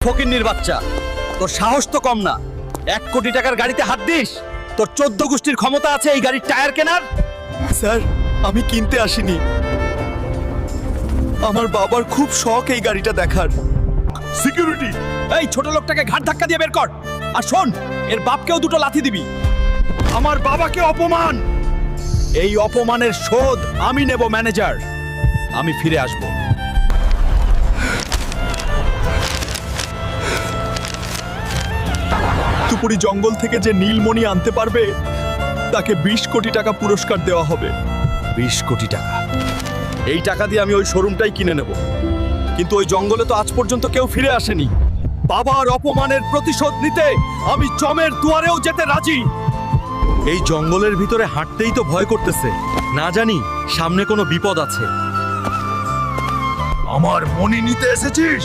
ফকিন্নির বাচ্চা, তোর সাহস তো কম না। 1 কোটি টাকার গাড়িতে হাত দিস? তোর 14 গোষ্ঠীর ক্ষমতা আছে এই গাড়ির টায়ার কেনার? স্যার, আমি কিনতে আসিনি। আমার বাবার খুব শখ এই গাড়িটা দেখার। সিকিউরিটি, এই ছোট লোকটাকে ঘাট ধাক্কা দিয়ে বের কর। আর শোন, এর বাপকেও 2টো লাথি দিবি। আমার বাবাকে অপমান, এই অপমানের শোধ আমি নেব ম্যানেজার। আমি ফিরে আসব। তুপুরি জঙ্গল থেকে যে নীলমণি আনতে পারবে তাকে 20 কোটি টাকা পুরস্কার দেওয়া হবে। 20 কোটি টাকা? এই টাকা দিয়ে আমি ওই শোরুমটাই কিনে নেব। কিন্তু ওই জঙ্গলে তো আজ পর্যন্ত কেউ ফিরে আসেনি। বাবার অপমানের প্রতিশোধ নিতে আমি জমের দুয়ারেও যেতে রাজি। এই জঙ্গলের ভিতরে হাঁটতেই তো ভয় করতেছে, না জানি সামনে কোনো বিপদ আছে। আমার মণি নিতে এসেছিস?